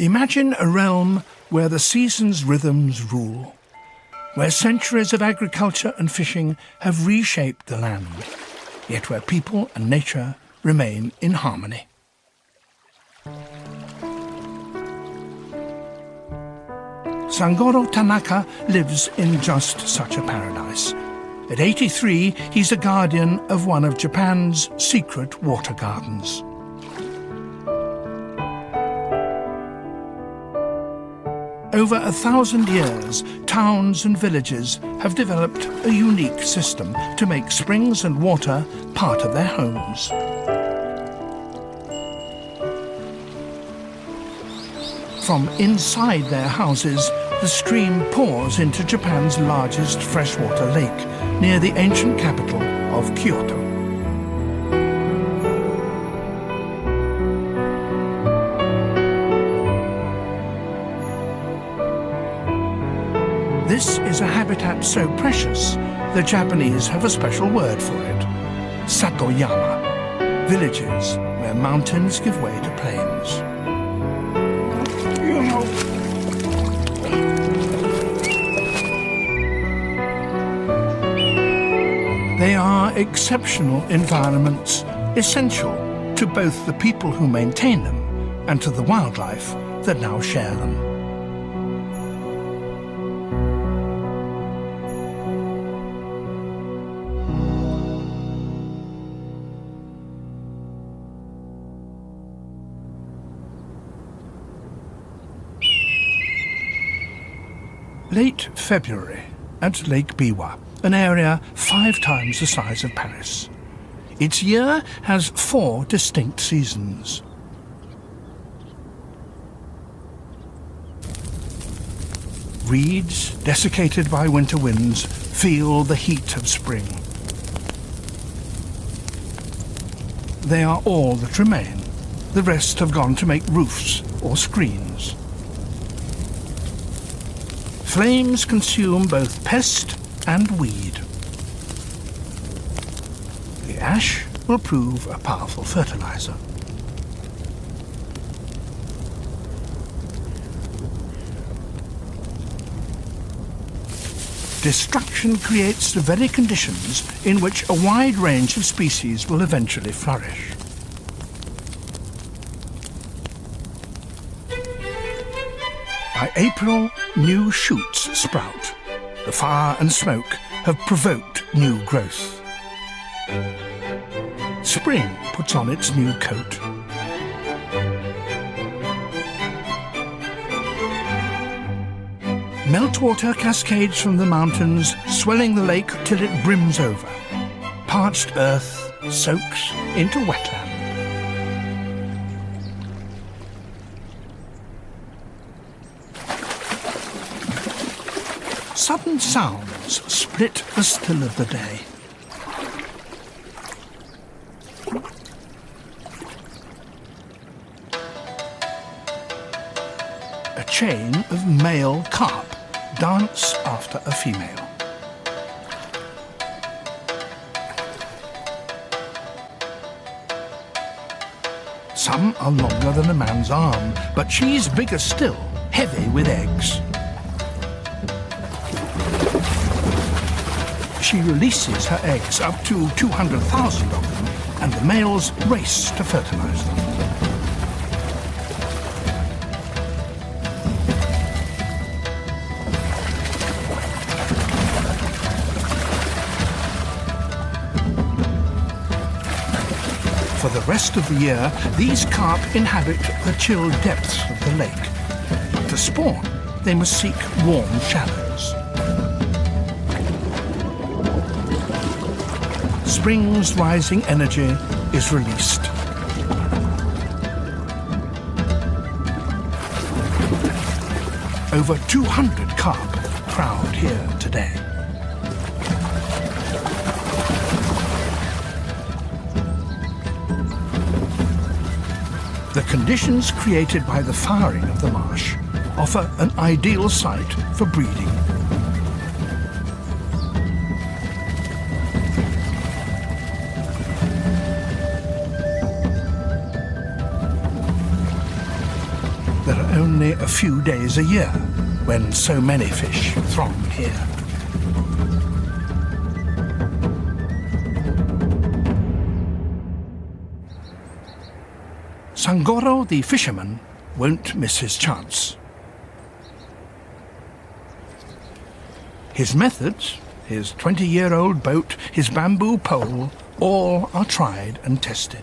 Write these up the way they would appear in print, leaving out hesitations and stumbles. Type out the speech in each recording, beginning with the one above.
Imagine a realm where the seasons' rhythms rule, where centuries of agriculture and fishing have reshaped the land, yet where people and nature remain in harmony. Sangoro Tanaka lives in just such a paradise. At 83, he's a guardian of one of Japan's secret water gardens. Over 1,000 years, towns and villages have developed a unique system to make springs and water part of their homes. From inside their houses, the stream pours into Japan's largest freshwater lake, near the ancient capital of Kyoto. This is a habitat so precious, the Japanese have a special word for it: Satoyama, villages where mountains give way to plains. They are exceptional environments, essential to both the people who maintain them and to the wildlife that now share them. Late February at Lake Biwa, an area 5 times the size of Paris. Its year has 4 distinct seasons. Reeds, desiccated by winter winds, feel the heat of spring. They are all that remain. The rest have gone to make roofs or screens. Flames consume both pest and weed. The ash will prove a powerful fertilizer. Destruction creates the very conditions in which a wide range of species will eventually flourish. By April, new shoots sprout. The fire and smoke have provoked new growth. Spring puts on its new coat. Meltwater cascades from the mountains, swelling the lake till it brims over. Parched earth soaks into wetland. Sudden sounds split the still of the day. A chain of male carp dance after a female. Some are longer than a man's arm, but she's bigger still, heavy with eggs. She releases her eggs, up to 200,000 of them, and the males race to fertilize them. For the rest of the year, these carp inhabit the chill depths of the lake. But to spawn, they must seek warm shallows. Spring's rising energy is released. Over 200 carp crowd here today. The conditions created by the firing of the marsh offer an ideal site for breeding. There are only only a few days a year, when so many fish throng here. Sangoro the fisherman won't miss his chance. His methods, his 20-year-old boat, his bamboo pole, all are tried and tested.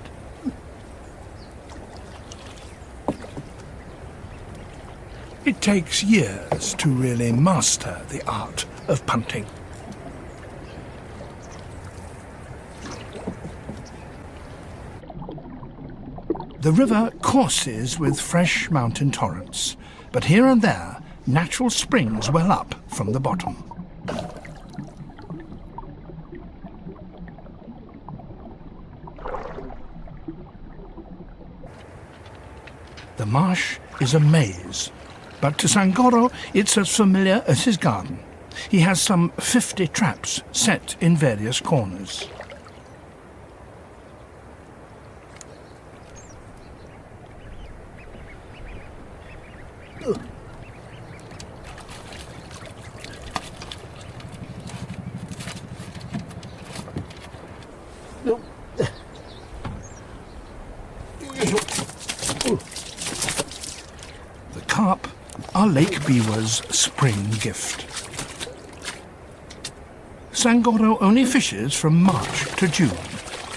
It takes years to really master the art of punting. The river courses with fresh mountain torrents, but here and there natural springs well up from the bottom. The marsh is a maze, but to Sangoro it's as familiar as his garden. He has some 50 traps set in various corners. The carp are Lake Biwa's spring gift. Sangoro only fishes from March to June,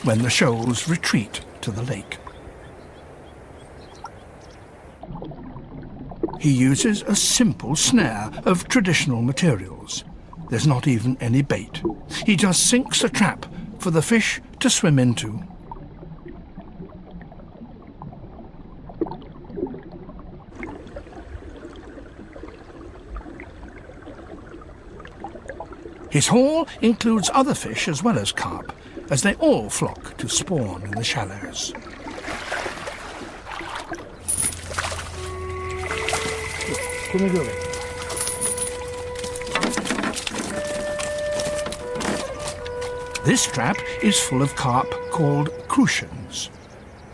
when the shoals retreat to the lake. He uses a simple snare of traditional materials. There's not even any bait. He just sinks a trap for the fish to swim into. His haul includes other fish as well as carp, as they all flock to spawn in the shallows. This trap is full of carp called crucians.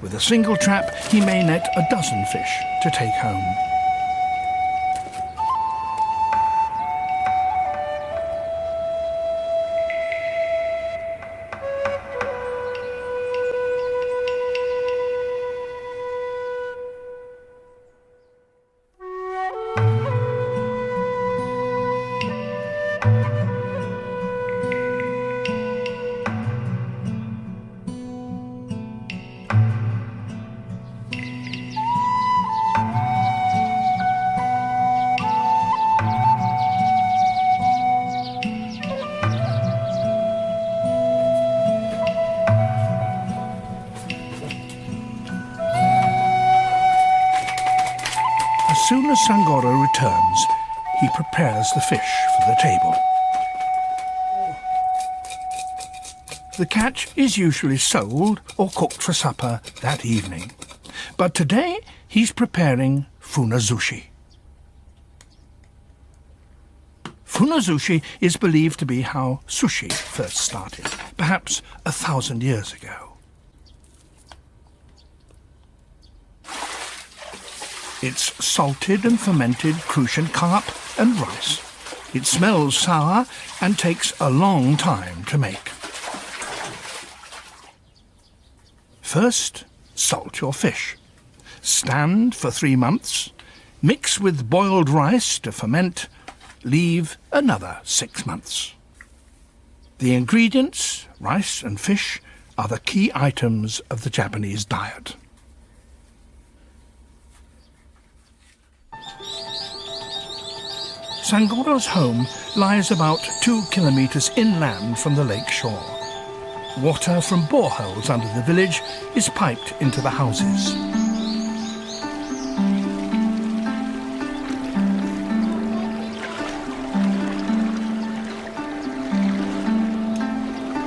With a single trap, he may net a dozen fish to take home. As soon as Sangoro returns, he prepares the fish for the table. The catch is usually sold or cooked for supper that evening. But today he's preparing funazushi. Funazushi is believed to be how sushi first started, perhaps 1,000 years ago. It's salted and fermented crucian carp and rice. It smells sour and takes a long time to make. First, salt your fish. Stand for 3 months. Mix with boiled rice to ferment. Leave another 6 months. The ingredients, rice and fish, are the key items of the Japanese diet. Sangoro's home lies about 2 kilometers inland from the lake shore. Water from boreholes under the village is piped into the houses.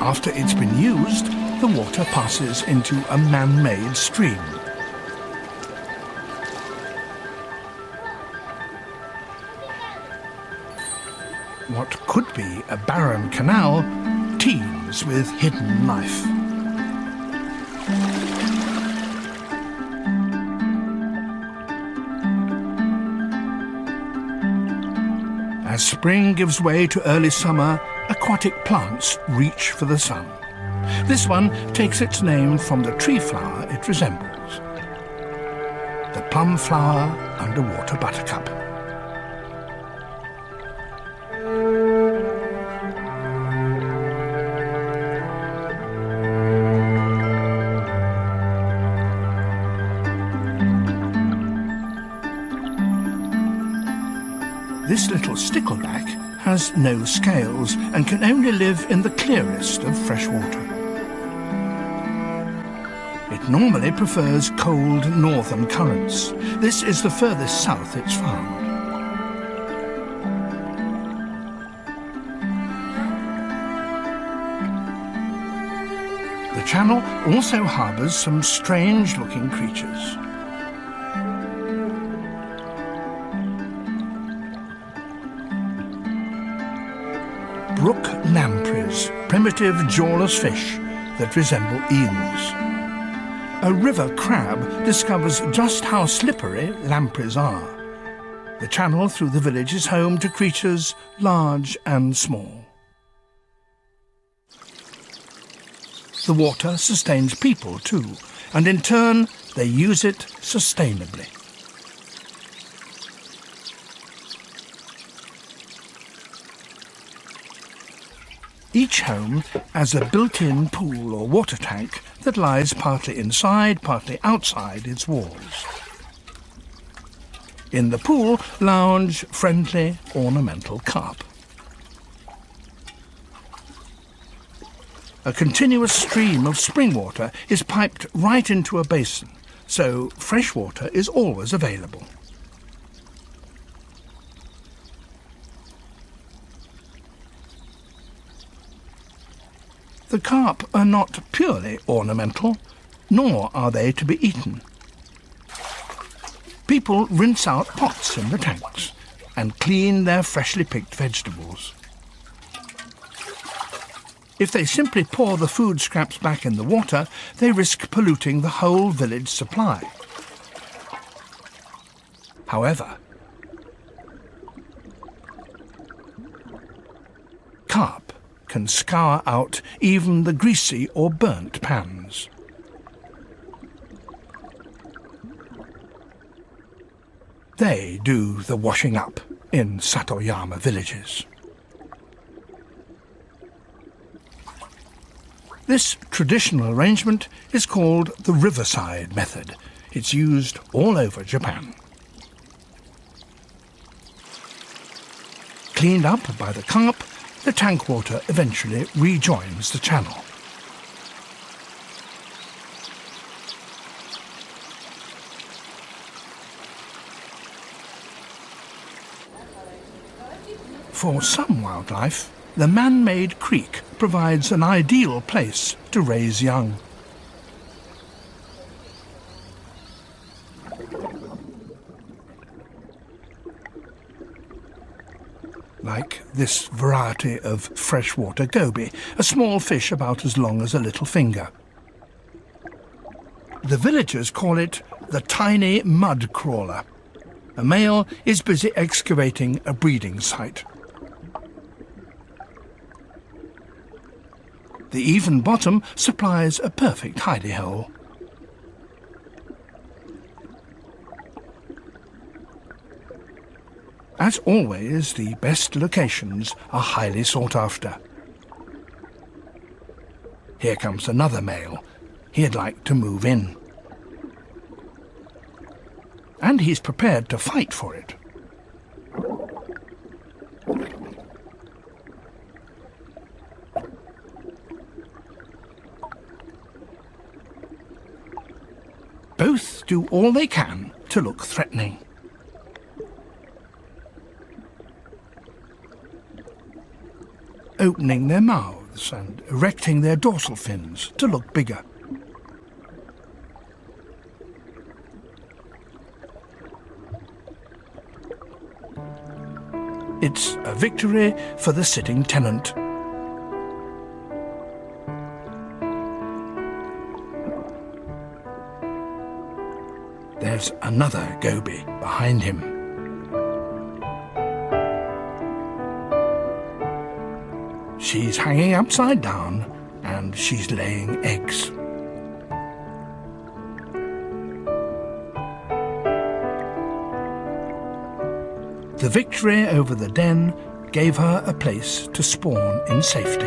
After it's been used, the water passes into a man-made stream. What could be a barren canal teems with hidden life. As spring gives way to early summer, aquatic plants reach for the sun. This one takes its name from the tree flower it resembles, the plum flower underwater buttercup. This little stickleback has no scales and can only live in the clearest of fresh water. It normally prefers cold northern currents. This is the furthest south it's found. The channel also harbours some strange-looking creatures. Brook lampreys, primitive jawless fish that resemble eels. A river crab discovers just how slippery lampreys are. The channel through the village is home to creatures large and small. The water sustains people too, and in turn they use it sustainably. Each home has a built-in pool or water tank that lies partly inside, partly outside its walls. In the pool lounge friendly, ornamental carp. A continuous stream of spring water is piped right into a basin, so fresh water is always available. The carp are not purely ornamental, nor are they to be eaten. People rinse out pots in the tanks and clean their freshly picked vegetables. If they simply pour the food scraps back in the water, they risk polluting the whole village supply. However, carp can scour out even the greasy or burnt pans. They do the washing up in Satoyama villages. This traditional arrangement is called the riverside method. It's used all over Japan. Cleaned up by the carp, the tank water eventually rejoins the channel. For some wildlife, the man-made creek provides an ideal place to raise young. Like this variety of freshwater goby, a small fish about as long as a little finger. The villagers call it the tiny mud crawler. A male is busy excavating a breeding site. The even bottom supplies a perfect hidey hole. As always, the best locations are highly sought after. Here comes another male. He'd like to move in. And he's prepared to fight for it. Both do all they can to look threatening. Opening their mouths and erecting their dorsal fins to look bigger. It's a victory for the sitting tenant. There's another goby behind him. She's hanging upside down and she's laying eggs. The victory over the den gave her a place to spawn in safety.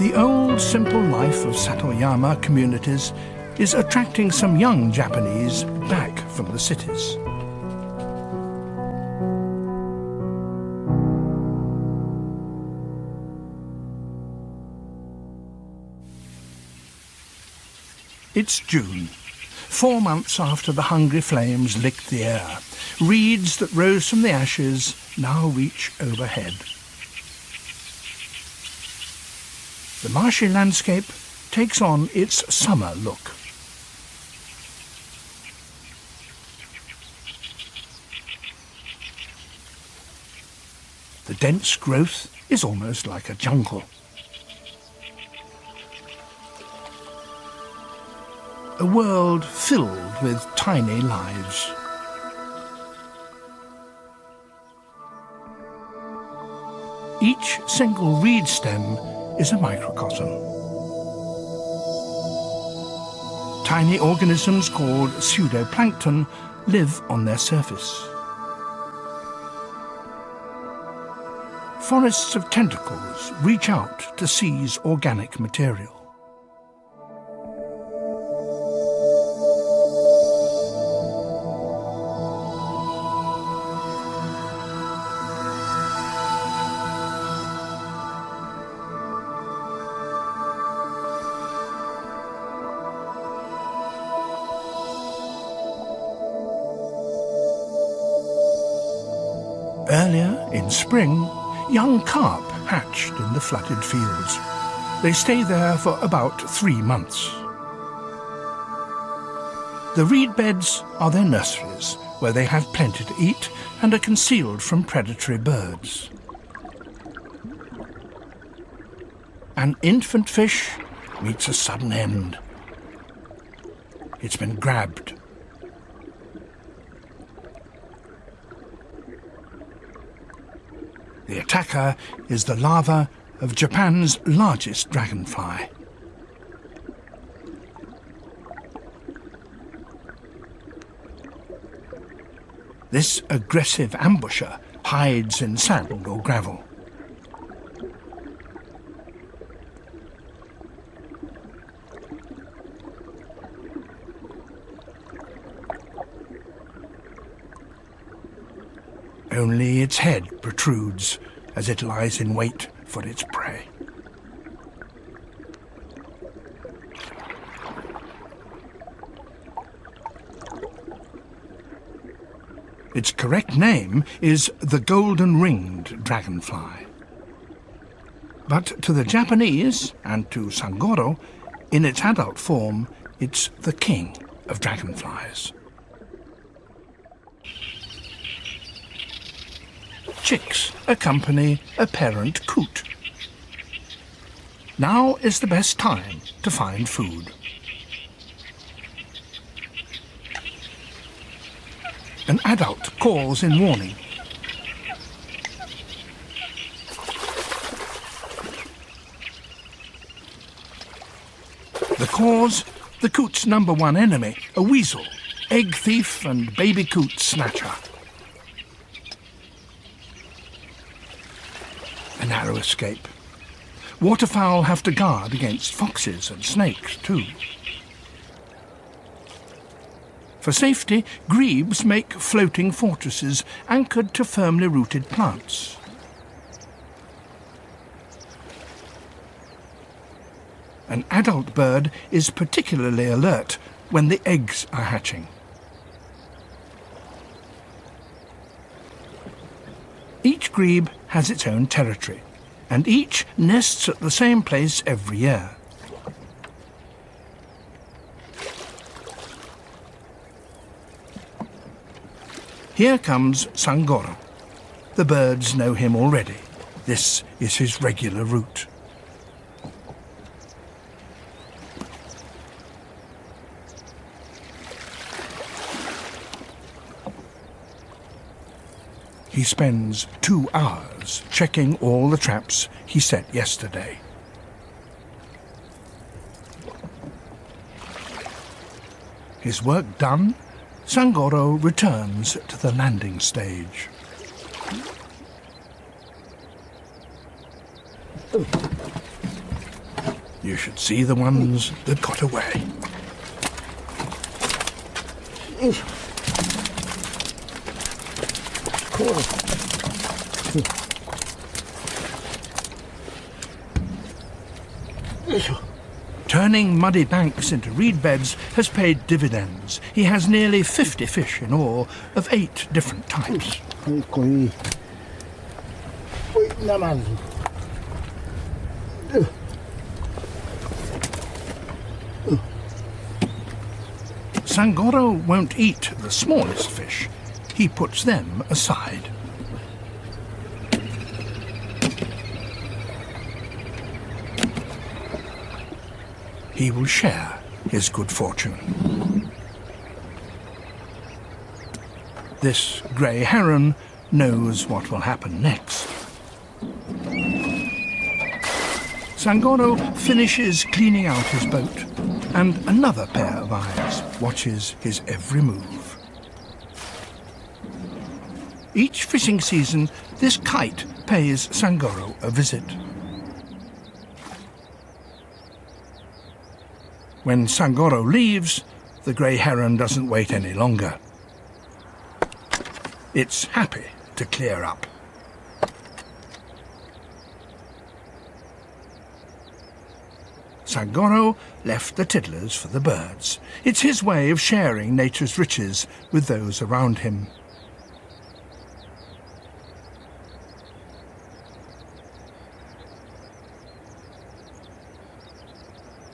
The old, simple life of Satoyama communities is attracting some young Japanese back from the cities. It's June, 4 months after the hungry flames licked the air. Reeds that rose from the ashes now reach overhead. The marshy landscape takes on its summer look. The dense growth is almost like a jungle. A world filled with tiny lives. Each single reed stem is a microcosm. Tiny organisms called pseudoplankton live on their surface. Forests of tentacles reach out to seize organic material. Earlier, in spring, young carp hatched in the flooded fields. They stay there for about 3 months. The reed beds are their nurseries, where they have plenty to eat and are concealed from predatory birds. An infant fish meets a sudden end. It's been grabbed. The attacker is the larva of Japan's largest dragonfly. This aggressive ambusher hides in sand or gravel. Only its head protrudes as it lies in wait for its prey. Its correct name is the golden-ringed dragonfly. But to the Japanese, and to Sangoro, in its adult form, it's the king of dragonflies. Chicks accompany a parent coot. Now is the best time to find food. An adult calls in warning. The cause? The coot's number one enemy, a weasel, egg thief and baby coot snatcher. A narrow escape. Waterfowl have to guard against foxes and snakes too. For safety, grebes make floating fortresses anchored to firmly rooted plants. An adult bird is particularly alert when the eggs are hatching. Each grebe has its own territory, and each nests at the same place every year. Here comes Sangoro. The birds know him already. This is his regular route. He spends 2 hours checking all the traps he set yesterday. His work done, Sangoro returns to the landing stage. You should see the ones that got away. Turning muddy banks into reed beds has paid dividends. He has nearly 50 fish in all, of 8 different types. Sangoro won't eat the smallest fish. He puts them aside. He will share his good fortune. This grey heron knows what will happen next. Sangoro finishes cleaning out his boat, and another pair of eyes watches his every move. Each fishing season, this kite pays Sangoro a visit. When Sangoro leaves, the grey heron doesn't wait any longer. It's happy to clear up. Sangoro left the tiddlers for the birds. It's his way of sharing nature's riches with those around him.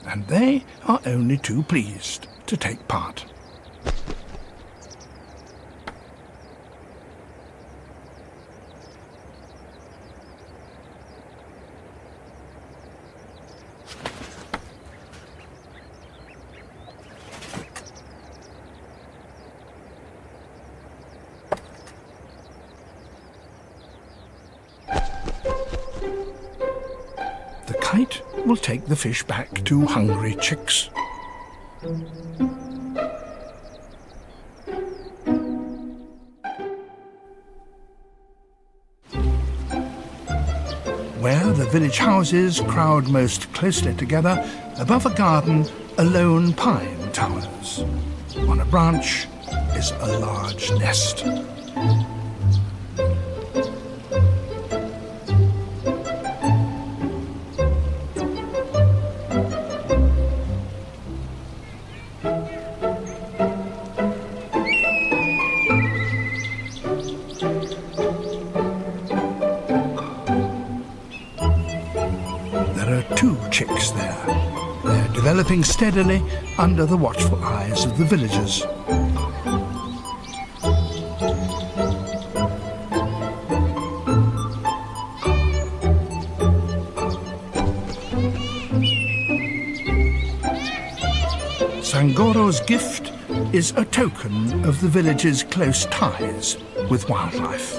And they are only too pleased to take part. The kite will take the fish back to hungry chicks. Where the village houses crowd most closely together, above a garden, a lone pine towers. On a branch is a large nest. There are 2 chicks there. They're developing steadily under the watchful eyes of the villagers. Sangoro's gift is a token of the village's close ties with wildlife.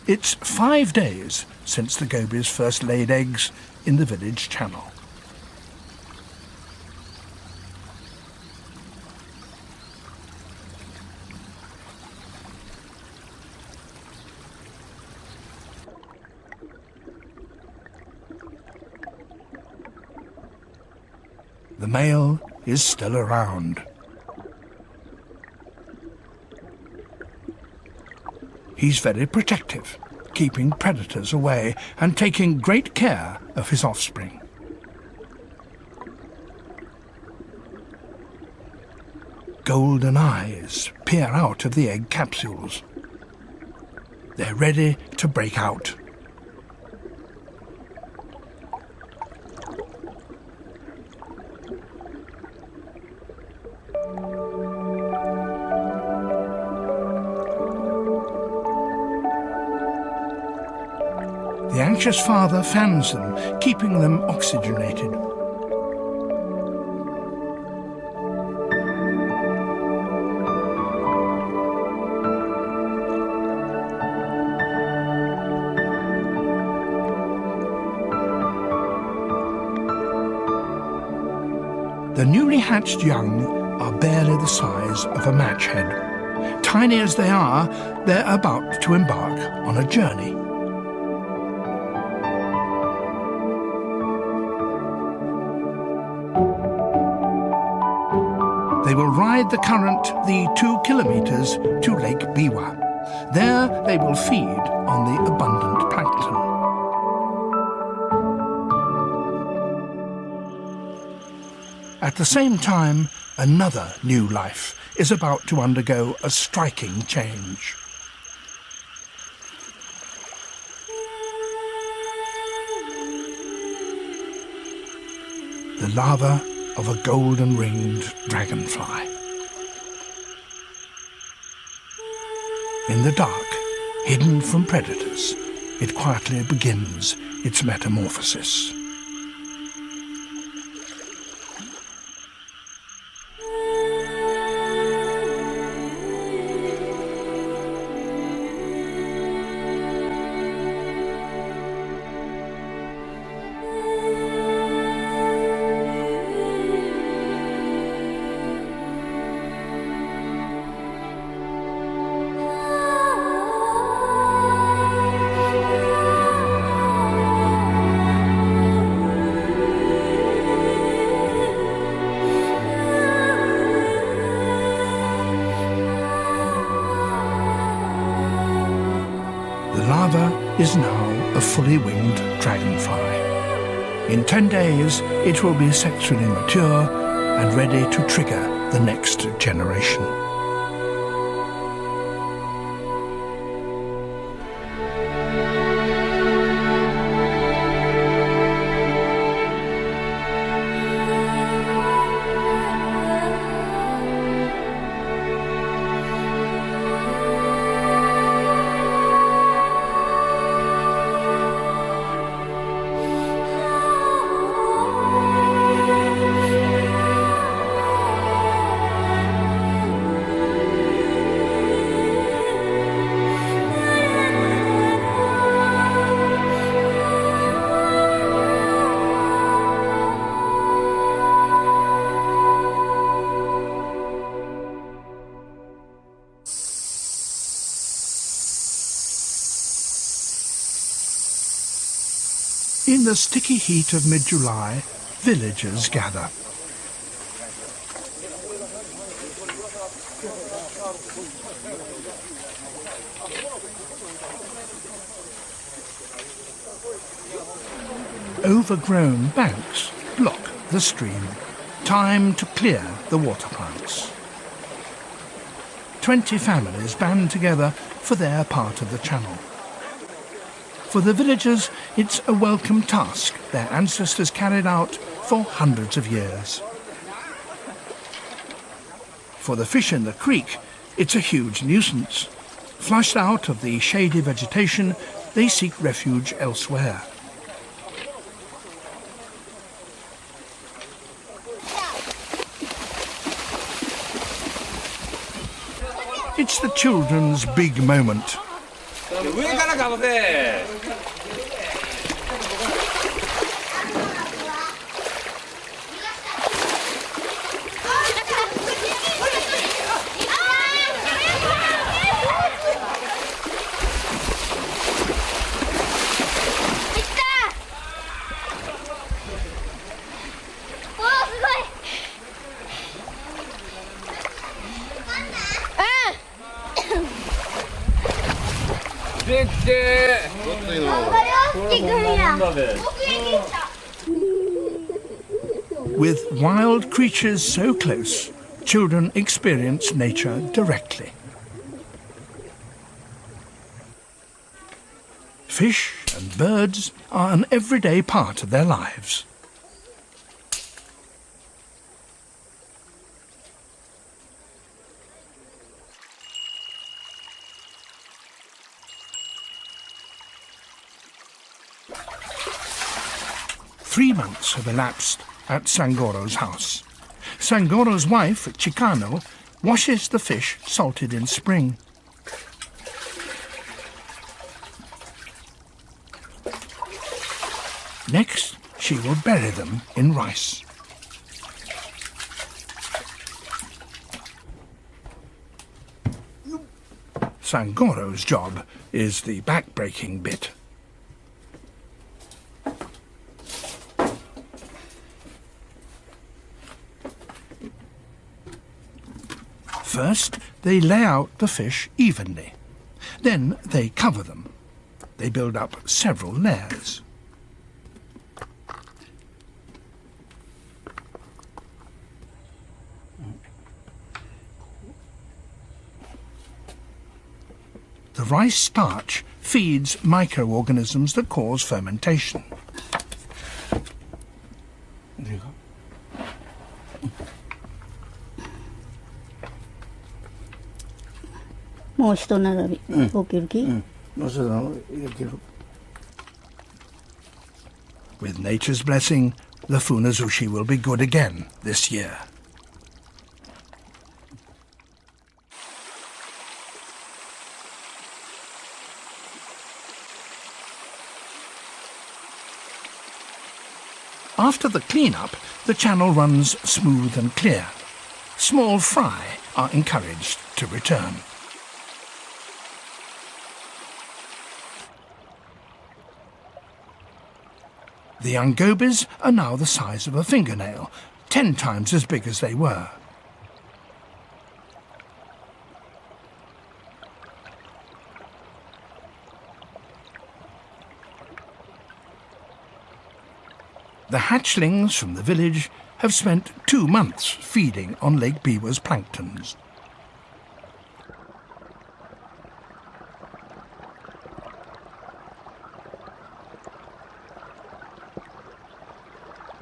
It's 5 days since the gobies first laid eggs in the village channel. The male is still around. He's very protective, keeping predators away and taking great care of his offspring. Golden eyes peer out of the egg capsules. They're ready to break out. The anxious father fans them, keeping them oxygenated. The newly hatched young are barely the size of a match head. Tiny as they are, they're about to embark on a journey. They will ride the current the 2 kilometers to Lake Biwa. There they will feed on the abundant plankton. At the same time, another new life is about to undergo a striking change. The larva of a golden-ringed dragonfly. In the dark, hidden from predators, it quietly begins its metamorphosis. The larva is now a fully winged dragonfly. In 10 days, it will be sexually mature and ready to trigger the next generation. In the sticky heat of mid-July, villagers gather. Overgrown banks block the stream. Time to clear the water plants. 20 families band together for their part of the channel. For the villagers, it's a welcome task their ancestors carried out for hundreds of years. For the fish in the creek, it's a huge nuisance. Flushed out of the shady vegetation, they seek refuge elsewhere. It's the children's big moment. With wild creatures so close, children experience nature directly. Fish and birds are an everyday part of their lives. 3 months have elapsed at Sangoro's house. Sangoro's wife, Chicano, washes the fish salted in spring. Next, she will bury them in rice. Sangoro's job is the back-breaking bit. First, they lay out the fish evenly. Then they cover them. They build up several layers. The rice starch feeds microorganisms that cause fermentation. There you go. With nature's blessing, the funazushi will be good again this year. After the clean-up, the channel runs smooth and clear. Small fry are encouraged to return. The young gobies are now the size of a fingernail, 10 times as big as they were. The hatchlings from the village have spent 2 months feeding on Lake Biwa's planktons.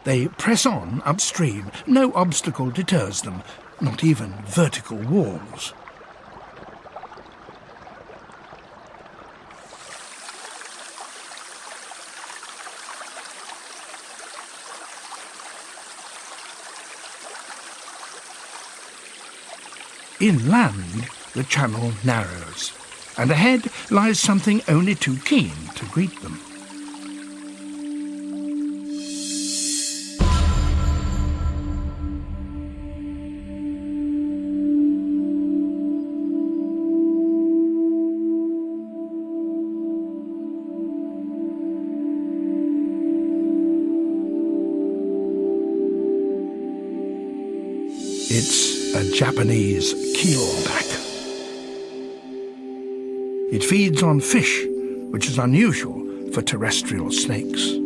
They press on upstream. No obstacle deters them, not even vertical walls. Inland, the channel narrows, and ahead lies something only too keen to greet them. It's a Japanese keelback. It feeds on fish, which is unusual for terrestrial snakes.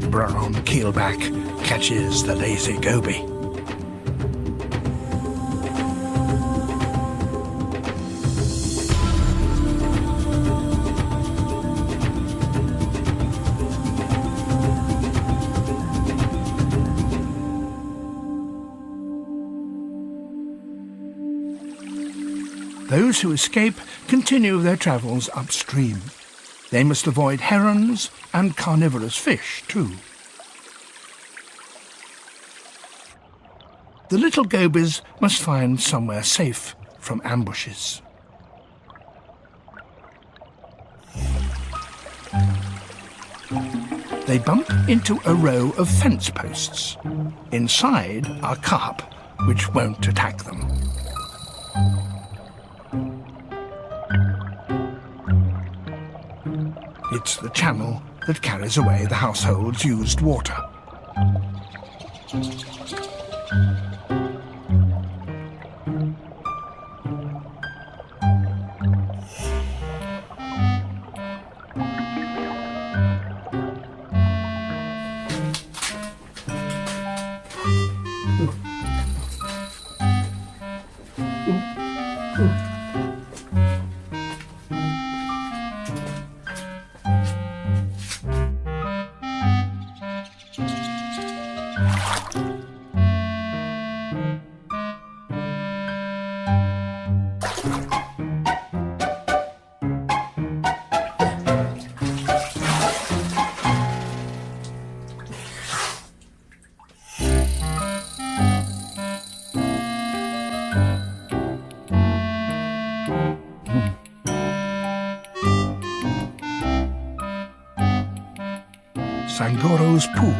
Brown keelback catches the lazy goby. Those who escape continue their travels upstream. They must avoid herons and carnivorous fish, too. The little gobies must find somewhere safe from ambushes. They bump into a row of fence posts. Inside are carp, which won't attack them. It's the channel that carries away the household's used water. Sangoro's pool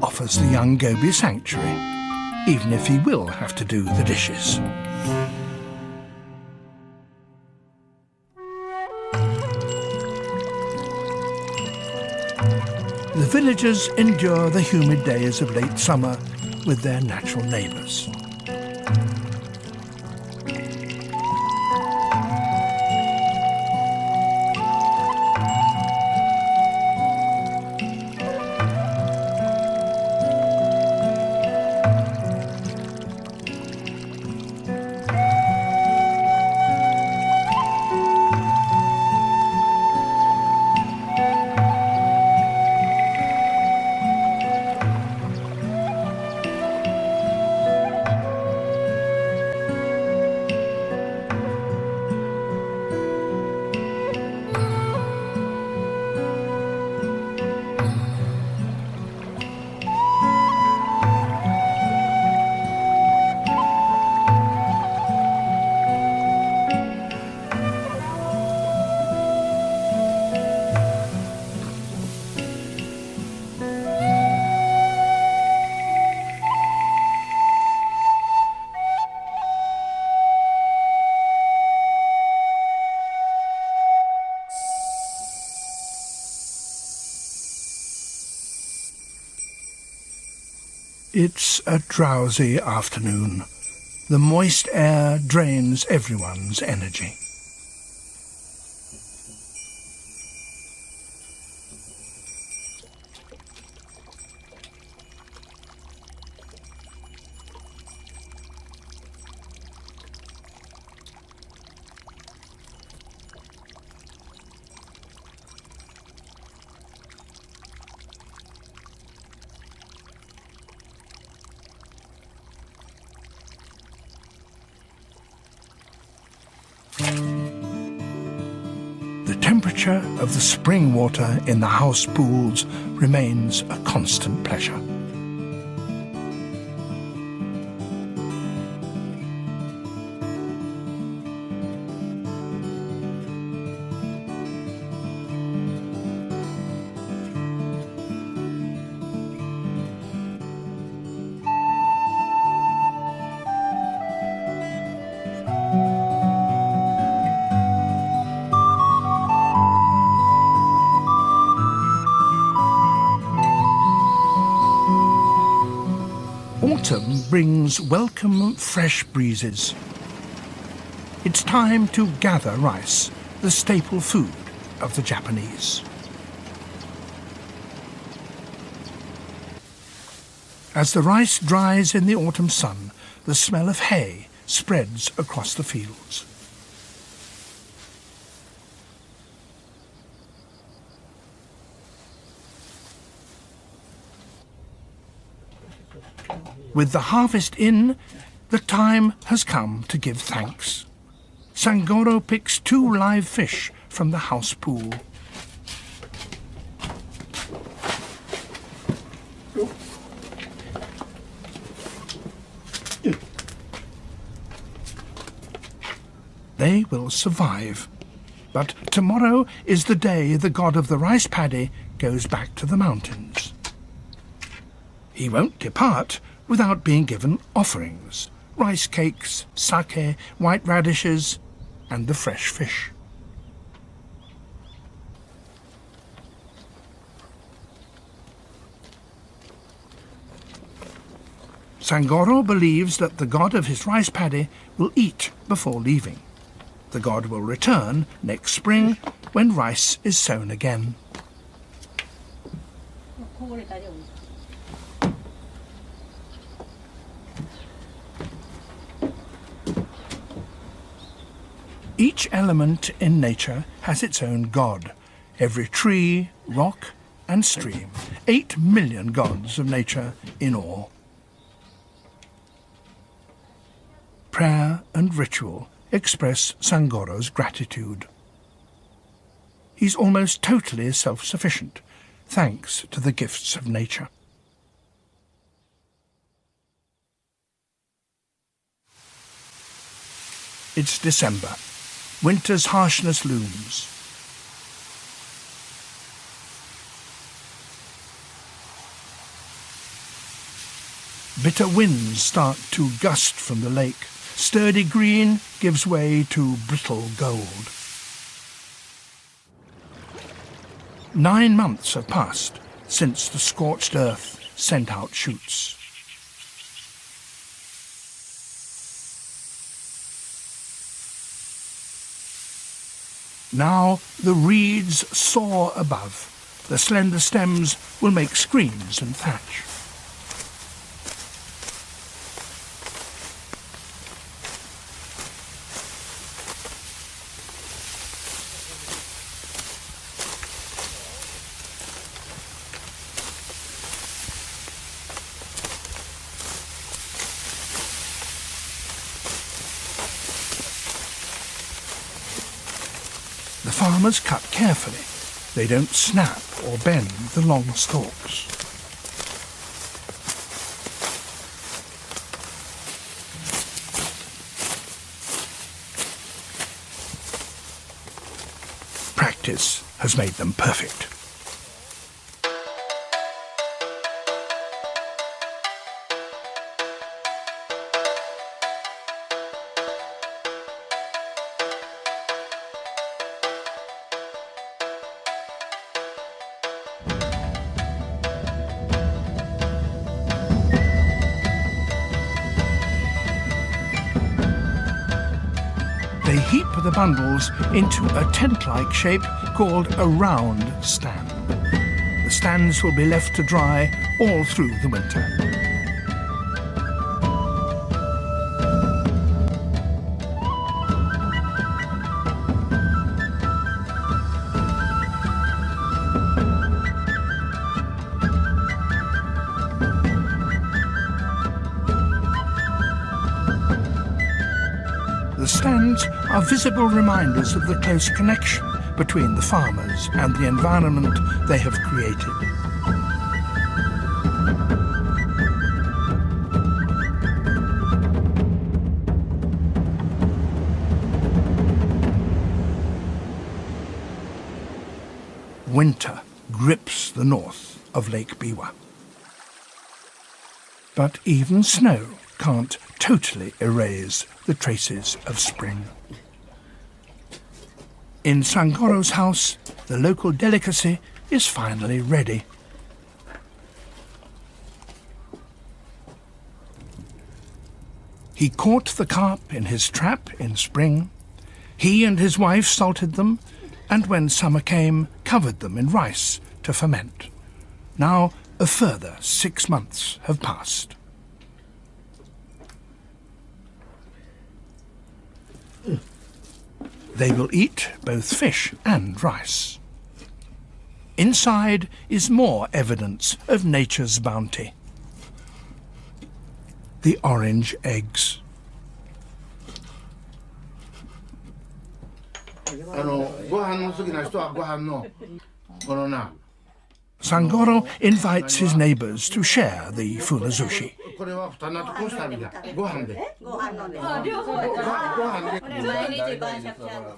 offers the young goby sanctuary, even if he will have to do the dishes. The villagers endure the humid days of late summer with their natural neighbours. It's a drowsy afternoon. The moist air drains everyone's energy. The temperature of the spring water in the house pools remains a constant pleasure. Autumn brings welcome fresh breezes. It's time to gather rice, the staple food of the Japanese. As the rice dries in the autumn sun, the smell of hay spreads across the fields. With the harvest in, the time has come to give thanks. Sangoro picks 2 live fish from the house pool. They will survive. But tomorrow is the day the god of the rice paddy goes back to the mountains. He won't depart without being given offerings: rice cakes, sake, white radishes, and the fresh fish. Sangoro believes that the god of his rice paddy will eat before leaving. The god will return next spring when rice is sown again. Each element in nature has its own god. Every tree, rock, and stream. 8 million gods of nature in all. Prayer and ritual express Sangoro's gratitude. He's almost totally self-sufficient, thanks to the gifts of nature. It's December. Winter's harshness looms. Bitter winds start to gust from the lake. Sturdy green gives way to brittle gold. 9 months have passed since the scorched earth sent out shoots. Now the reeds soar above. The slender stems will make screens and thatch. The farmers cut carefully. They don't snap or bend the long stalks. Practice has made them perfect. They heap the bundles into a tent-like shape called a round stand. The stands will be left to dry all through the winter. The stands are visible reminders of the close connection between the farmers and the environment they have created. Winter grips the north of Lake Biwa. But even snow can't totally erase the traces of spring. In Sangoro's house, the local delicacy is finally ready. He caught the carp in his trap in spring. He and his wife salted them, and when summer came, covered them in rice to ferment. Now a further 6 months have passed. They will eat both fish and rice. Inside is more evidence of nature's bounty. The orange eggs. Sangoro invites his neighbors to share the funazushi.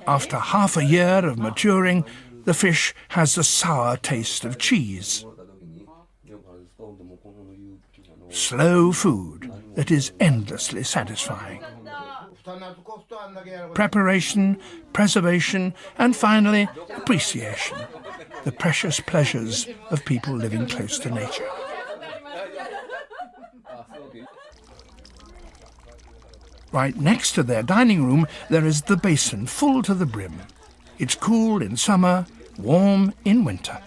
After half a year of maturing, the fish has the sour taste of cheese. Slow food that is endlessly satisfying. Preparation, preservation, and finally, appreciation. The precious pleasures of people living close to nature. Right next to their dining room, there is the basin full to the brim. It's cool in summer, warm in winter.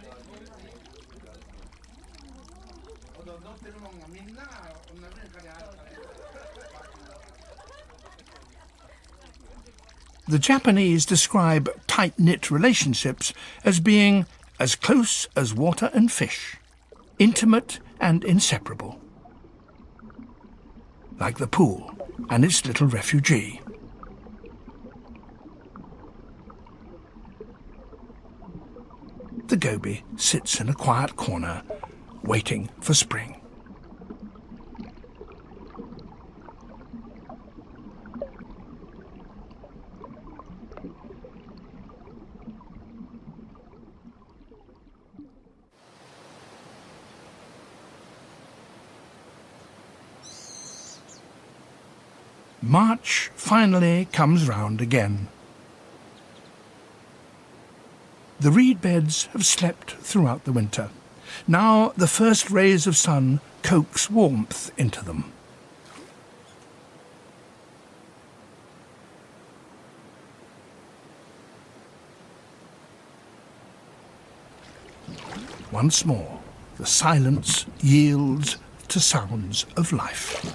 The Japanese describe tight-knit relationships as being as close as water and fish, intimate and inseparable. Like the pool and its little refugee. The goby sits in a quiet corner, waiting for spring. March finally comes round again. The reed beds have slept throughout the winter. Now the first rays of sun coax warmth into them. Once more, the silence yields to sounds of life.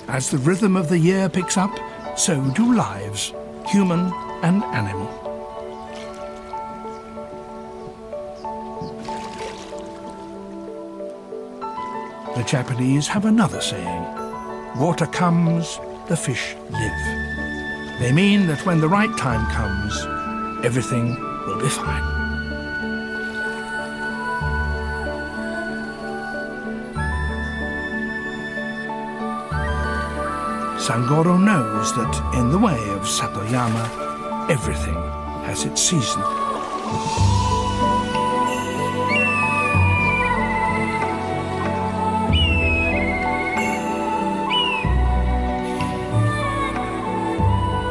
As the rhythm of the year picks up, so do lives, human and animal. The Japanese have another saying: water comes, the fish live. They mean that when the right time comes, everything will be fine. Sangoro knows that in the way of Satoyama, everything has its season.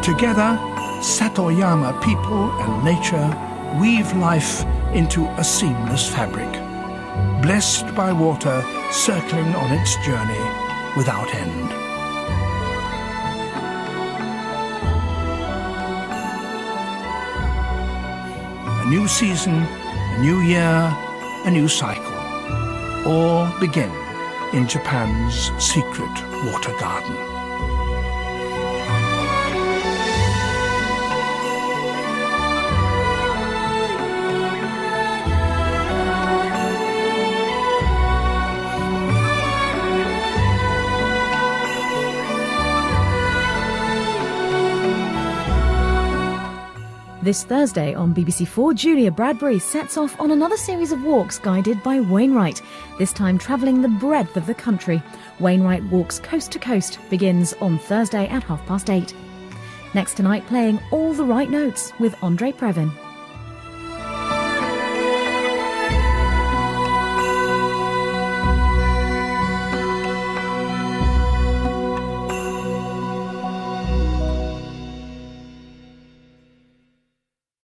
Together, Satoyama people and nature weave life into a seamless fabric, blessed by water circling on its journey without end. A new season, a new year, a new cycle, all begin in Japan's secret water garden. This Thursday on BBC4, Julia Bradbury sets off on another series of walks guided by Wainwright, this time travelling the breadth of the country. Wainwright Walks Coast to Coast begins on Thursday at 8:30. Next tonight, playing all the right notes with Andre Previn.